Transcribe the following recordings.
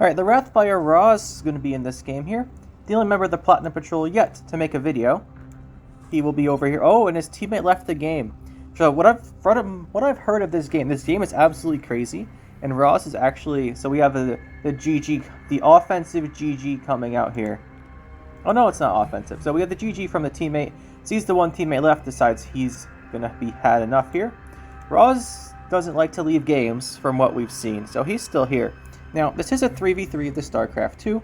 Alright, the RathFr Raws is going to be in this game here. The only member of the Platinum Patrol yet to make a video. He will be over here. Oh, and his teammate left the game. So what I've heard of this game is absolutely crazy. And Ross is actually, so we have the GG, the offensive GG coming out here. Oh no, it's not offensive. So we have the GG from the teammate. Sees the one teammate left, decides he's gonna be had enough here. Ross doesn't like to leave games from what we've seen, so he's still here. Now, this is a 3v3 of the StarCraft 2.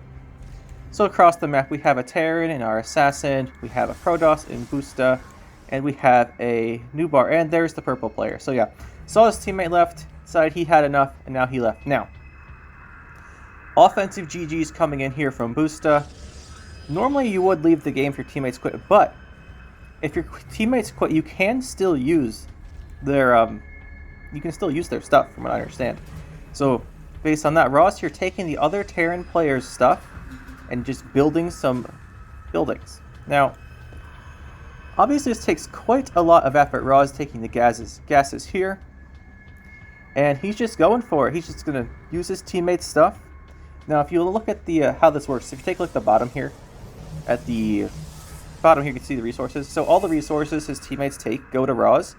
So across the map, we have a Terran and our Assassin, we have a Protoss in Busta, and we have a Nubar, and there's the purple player. So yeah, saw his teammate left, decided he had enough, and now he left. Now, offensive GG's coming in here from Busta. Normally you would leave the game if your teammates quit, but if your teammates quit, you can still use their stuff, from what I understand. So based on that, Ross here taking the other Terran players' stuff and just building some buildings. Now, obviously this takes quite a lot of effort. Ross taking the gases here, and he's just going for it. He's just going to use his teammates' stuff. Now, if you look at the how this works, if you take a look at the bottom here, you can see the resources. So all the resources his teammates take go to Ross.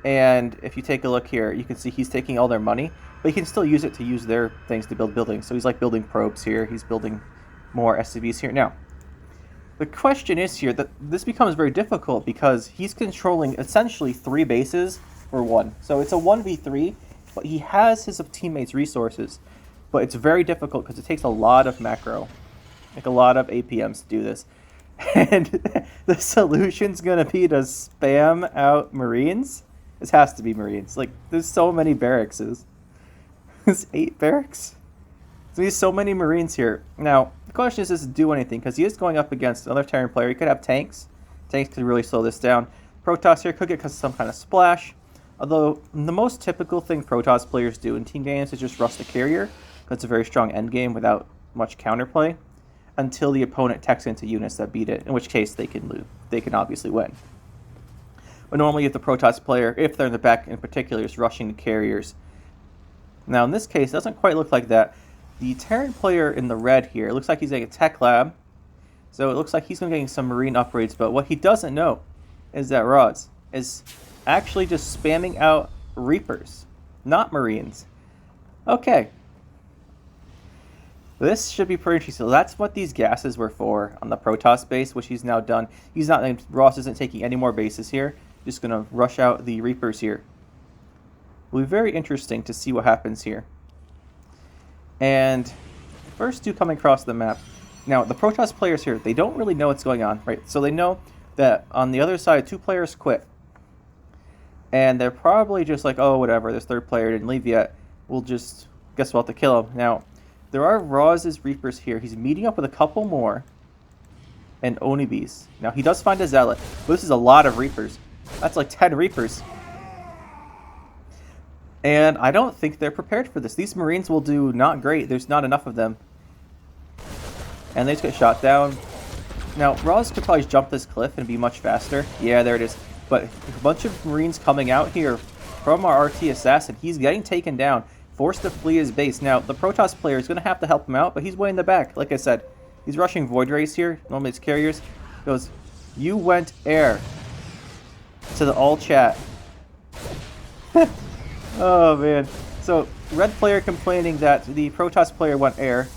And if you take a look here, you can see he's taking all their money, but he can still use it to use their things to build buildings. So he's like building probes here. He's building more SCVs here. Now, the question is here that this becomes very difficult because he's controlling essentially 3 bases for 1. So it's a 1v3, but he has his teammates' resources. But it's very difficult because it takes a lot of macro, like a lot of APMs to do this. And the solution's going to be to spam out Marines. This has to be Marines. Like, there's so many barracks. There's 8 barracks? So there's so many Marines here. Now, the question is, does it do anything? Because he is going up against another Terran player. He could have tanks. Tanks could really slow this down. Protoss here could get some kind of splash. Although, the most typical thing Protoss players do in team games is just rush the carrier. Because it's a very strong endgame without much counterplay. Until the opponent techs into units that beat it. In which case, they can lose. They can obviously win. But normally if the Protoss player, if they're in the back in particular, is rushing the carriers. Now in this case, it doesn't quite look like that. The Terran player in the red here, it looks like he's getting a tech lab. So it looks like he's going to be getting some Marine upgrades. But what he doesn't know is that Rods is actually just spamming out Reapers, not Marines. Okay. This should be pretty interesting. So that's what these gases were for on the Protoss base, which he's now done. Ross isn't taking any more bases here. Just going to rush out the Reapers here. Will be very interesting to see what happens here. And first 2 coming across the map. Now, the Protoss players here, they don't really know what's going on, right? So they know that on the other side, 2 players quit. And they're probably just like, oh, whatever, this 3rd player didn't leave yet. We'll just, guess we'll have to kill him. Now, there are Ross's Reapers here. He's meeting up with a couple more. And Onibis. Now, he does find a Zealot. But this is a lot of Reapers. That's like 10 Reapers. And I don't think they're prepared for this. These Marines will do not great. There's not enough of them. And they just get shot down. Now, Ross could probably jump this cliff and be much faster. Yeah, there it is. But a bunch of Marines coming out here from our RT Assassin. He's getting taken down. Forced to flee his base. Now, the Protoss player is going to have to help him out, but he's way in the back. Like I said, he's rushing Void Rays here. Normally it's carriers. He goes, you went air. To the all chat. Oh, man. So, red player complaining that the Protoss player went air.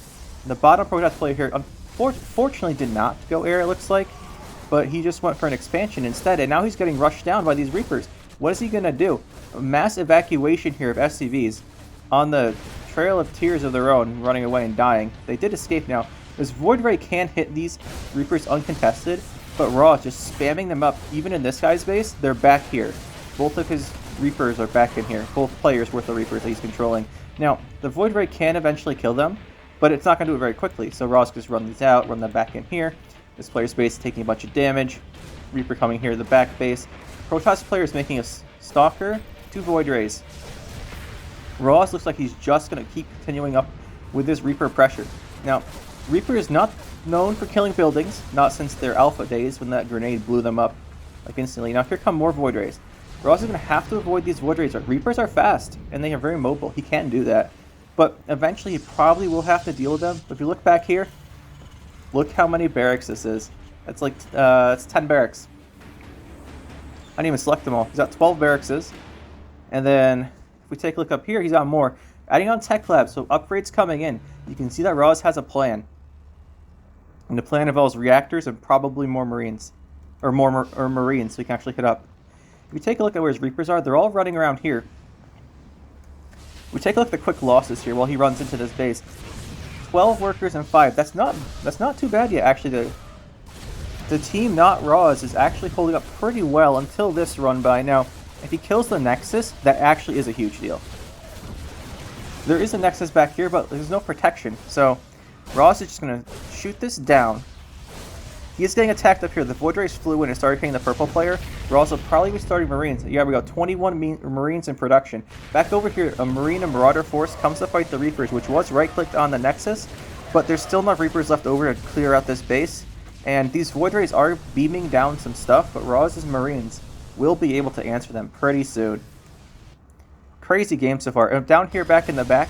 The bottom Protoss player here, unfortunately, did not go air, it looks like. But he just went for an expansion instead, and now he's getting rushed down by these Reapers. What is he going to do? A mass evacuation here of SCVs on the trail of tears of their own, running away and dying. They did escape now. This Void Ray can hit these Reapers uncontested, but Raw just spamming them up. Even in this guy's base, they're back here. Both of his Reapers are back in here. Both players worth the Reapers that he's controlling. Now, the Void Ray can eventually kill them, but it's not going to do it very quickly. So Raw's just run these out, run them back in here. This player's base is taking a bunch of damage. Reaper coming here to the back base. Protoss player is making a Stalker, 2 Void Rays. Ross looks like he's just going to keep continuing up with this Reaper pressure. Now, Reaper is not known for killing buildings, not since their alpha days when that grenade blew them up like instantly. Now here come more Void Rays. Ross is going to have to avoid these Void Rays. Reapers are fast, and they are very mobile. He can do that. but eventually he probably will have to deal with them. But if you look back here, look how many barracks this is. It's like, it's 10 barracks. I didn't even select them all. He's got 12 barracks. And then, if we take a look up here, he's got more. Adding on tech labs, so upgrades coming in. You can see that Raws has a plan. And the plan involves reactors and probably more Marines. Or Marines, so we can actually hit up. If we take a look at where his Reapers are, they're all running around here. We take a look at the quick losses here while he runs into this base. 12 workers and 5. That's not too bad yet, actually. The team, not Raws, is actually holding up pretty well until this run by. Now, if he kills the Nexus, that actually is a huge deal. There is a Nexus back here, but there's no protection. So, Raws is just going to shoot this down. He is getting attacked up here. The Void Rays flew in and started hitting the purple player. Raws will probably be starting Marines. Yeah, we got 21 Marines in production. Back over here, a Marine and Marauder force comes to fight the Reapers, which was right-clicked on the Nexus, but there's still enough Reapers left over to clear out this base. And these Void Rays are beaming down some stuff, but Raws' Marines will be able to answer them pretty soon. Crazy game so far. And down here back in the back,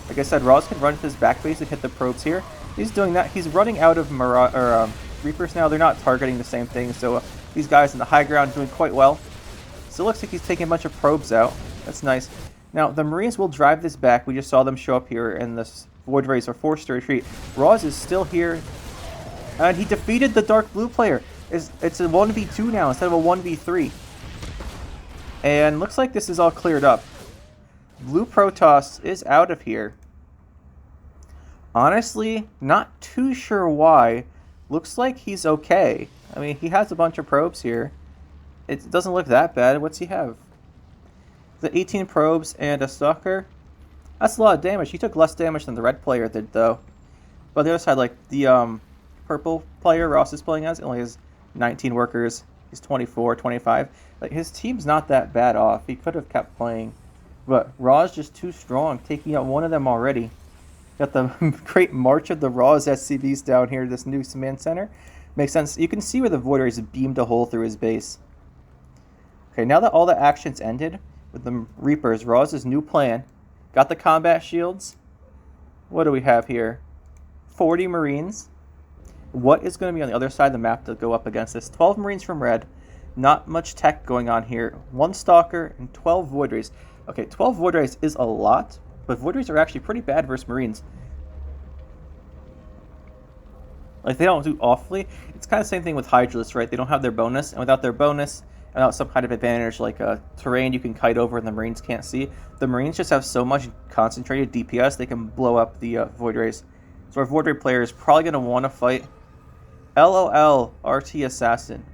like I said, Raws can run to his back base and hit the probes here. He's doing that. He's running out of Reapers now. They're not targeting the same thing, so these guys in the high ground doing quite well. So it looks like he's taking a bunch of probes out. That's nice. Now, the Marines will drive this back. We just saw them show up here, and the Void Rays are forced to retreat. Raws is still here, and he defeated the dark blue player. It's a 1v2 now instead of a 1v3. And looks like this is all cleared up. Blue Protoss is out of here. Honestly, not too sure why. Looks like he's okay. I mean, he has a bunch of probes here. It doesn't look that bad. What's he have? The 18 probes and a Stalker. That's a lot of damage. He took less damage than the red player did, though. But on the other side, like, the purple player Ross is playing as, only has 19 workers. He's 24, 25. Like, his team's not that bad off. He could have kept playing. But Raw's just too strong, taking out one of them already. Got the great march of the Raws SCVs down here, this new command center. Makes sense. You can see where the Void Rays beamed a hole through his base. Okay, now that all the actions ended with the Reapers, Raws' new plan. Got the combat shields. What do we have here? 40 Marines. What is going to be on the other side of the map to go up against this? 12 Marines from red. Not much tech going on here. 1 Stalker and 12 Void Rays. Okay, 12 Void Rays is a lot, but Void Rays are actually pretty bad versus Marines. Like, they don't do awfully. It's kind of the same thing with Hydralists, right? They don't have their bonus, and without their bonus, and without some kind of advantage like terrain you can kite over and the Marines can't see, the Marines just have so much concentrated DPS they can blow up the Void Rays. So our Void Ray player is probably going to want to fight LOL RT Assassin.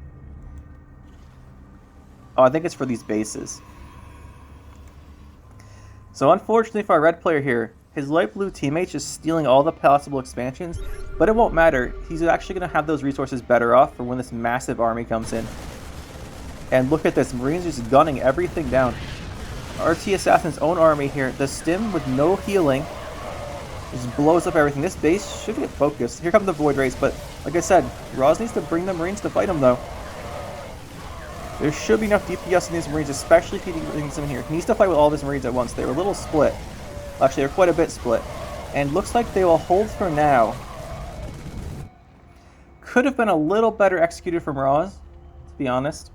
Oh, I think it's for these bases. So unfortunately for our red player here, his light blue teammate's just stealing all the possible expansions, but it won't matter. He's actually going to have those resources better off for when this massive army comes in. And look at this, Marines just gunning everything down. RT Assassin's own army here, the stim with no healing, just blows up everything. This base should get focused. Here come the Void Rays, but like I said, Raws needs to bring the Marines to fight him though. There should be enough DPS in these Marines, especially if he brings them here. He needs to fight with all of his Marines at once. They're a little split. Actually, they're quite a bit split. And looks like they will hold for now. Could have been a little better executed from Raws, to be honest.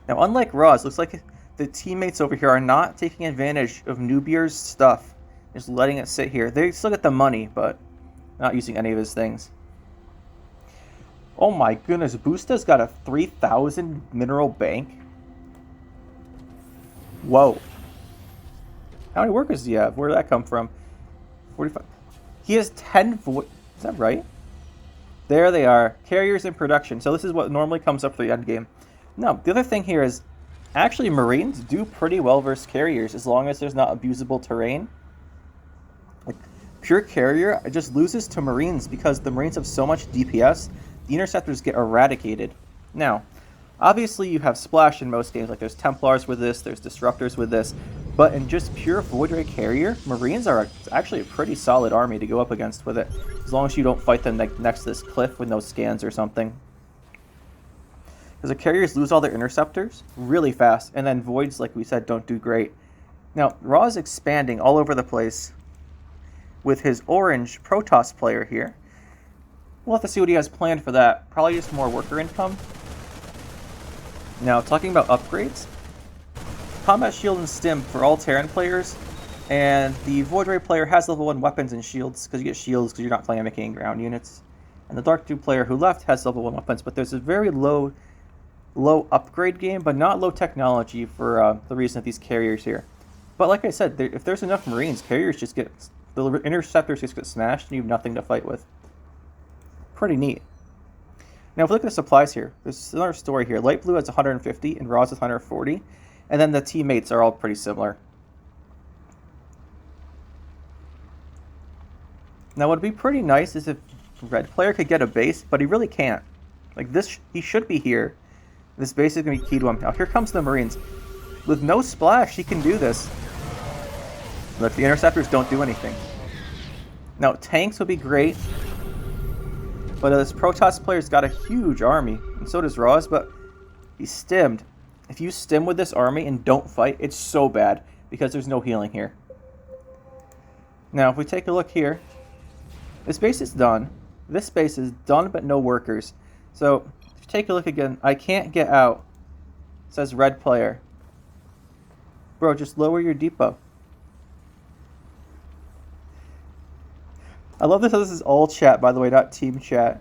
Now, unlike Raws, looks like the teammates over here are not taking advantage of Nubier's stuff. Just letting it sit here. They still get the money, but not using any of his things. Oh my goodness, Busta's got a 3,000 mineral bank. Whoa. How many workers do you have? Where did that come from? 45. He has 10 void. Is that right? There they are. Carriers in production. So this is what normally comes up for the end game. No, the other thing here is actually Marines do pretty well versus carriers as long as there's not abusable terrain. Like, pure carrier just loses to Marines because the Marines have so much DPS. The interceptors get eradicated. Now, obviously you have splash in most games, like there's Templars with this, there's Disruptors with this, but in just pure Void Ray carrier, Marines are actually a pretty solid army to go up against with it, as long as you don't fight them next to this cliff with no scans or something. Because the carriers lose all their interceptors really fast, and then Voids, like we said, don't do great. Now, Raws expanding all over the place with his orange Protoss player here. We'll have to see what he has planned for that. Probably just more worker income. Now, talking about upgrades. Combat Shield and Stim for all Terran players. And the Void Ray player has level 1 weapons and shields, because you get shields because you're not playing making ground units. And the Dark 2 player who left has level 1 weapons, but there's a very low upgrade game, but not low technology for the reason of these carriers here. But like I said, if there's enough Marines, carriers just get... the interceptors just get smashed and you have nothing to fight with. Pretty neat. Now if we look at the supplies here, there's another story here. Light Blue has 150 and Raws has 140. And then the teammates are all pretty similar. Now what would be pretty nice is if Red player could get a base, but he really can't. Like this, he should be here. This base is going to be key to him. Now here comes the Marines. With no splash, he can do this. Look, the interceptors don't do anything. Now tanks would be great. But this Protoss player's got a huge army, and so does Raws, but he's stimmed. If you stim with this army and don't fight, it's so bad, because there's no healing here. Now, if we take a look here, this base is done. This base is done, but no workers. So, if you take a look again, I can't get out. It says Red player. Bro, just lower your depot. I love this. This is all chat, by the way, not team chat.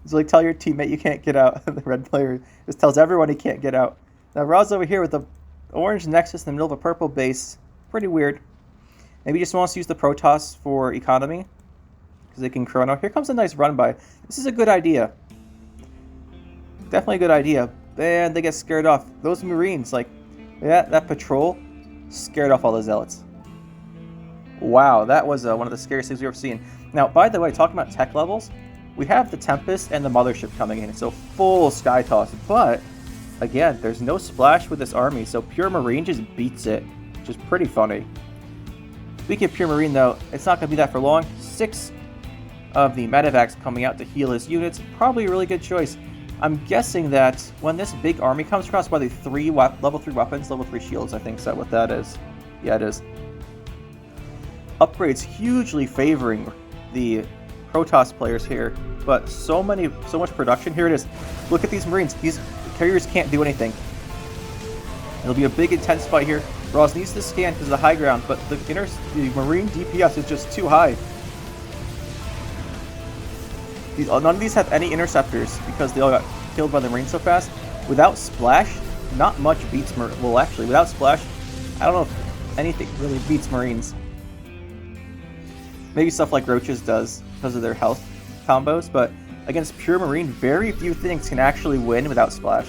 It's like, tell your teammate you can't get out. The Red player just tells everyone he can't get out. Now, Raws over here with the orange Nexus in the middle of a purple base. Pretty weird. Maybe he just wants to use the Protoss for economy, because they can chrono. Here comes a nice run by. This is a good idea. Definitely a good idea. And they get scared off. Those Marines, like, yeah, that patrol scared off all the Zealots. Wow, that was one of the scariest things we've ever seen. Now, by the way, talking about tech levels, we have the Tempest and the Mothership coming in. So full Sky Toss. But, again, there's no splash with this army. So Pure Marine just beats it, which is pretty funny. Speaking of Pure Marine, though, it's not going to be that for long. 6 of the Medivacs coming out to heal his units. Probably a really good choice. I'm guessing that when this big army comes across, probably level 3 weapons, level 3 shields, I think is that what that is. Yeah, it is. Upgrades hugely favoring the Protoss players here, but so much production. Here it is. Look at these Marines. These carriers can't do anything. It'll be a big intense fight here. Raws needs to scan because of the high ground, but the Marine DPS is just too high. None of these have any interceptors because they all got killed by the Marines so fast. Without splash, not much beats Marines. Well, actually, without splash, I don't know if anything really beats Marines. Maybe stuff like Roaches does because of their health combos, but against Pure Marine, very few things can actually win without splash.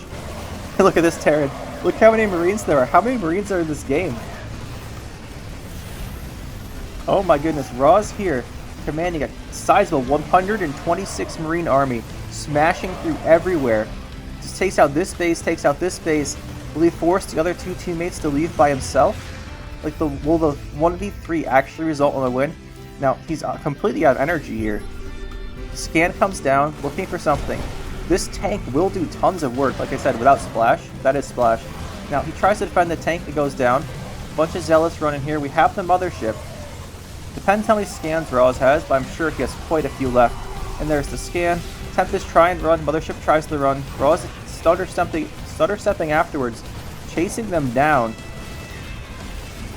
Look at this Terran. Look how many Marines there are. How many Marines are in this game? Oh my goodness, Raws here, commanding a sizable 126 Marine army, smashing through everywhere. Just takes out this base, Will he force the other 2 teammates to leave by himself? Like, will the 1v3 actually result in a win? Now, he's completely out of energy here. Scan comes down, looking for something. This tank will do tons of work, like I said, without splash. That is splash. Now, he tries to defend the tank, it goes down. Bunch of Zealots running here. We have the Mothership. Depends how many scans Raws has, but I'm sure he has quite a few left. And there's the scan. Tempest try and run, Mothership tries to run. Raws stutter stepping afterwards, chasing them down.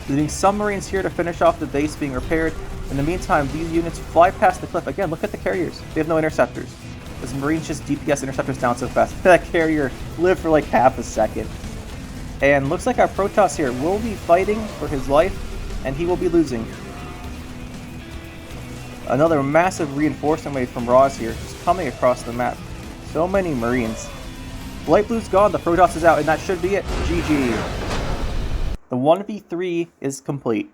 Leaving some Marines here to finish off the base being repaired. In the meantime, these units fly past the cliff. Again, look at the carriers. They have no interceptors. Those Marines just DPS interceptors down so fast. That carrier lived for like half a second. And looks like our Protoss here will be fighting for his life, and he will be losing. Another massive reinforcement wave from Raws here, just coming across the map. So many Marines. Light Blue's gone, the Protoss is out, and that should be it. GG. The 1v3 is complete.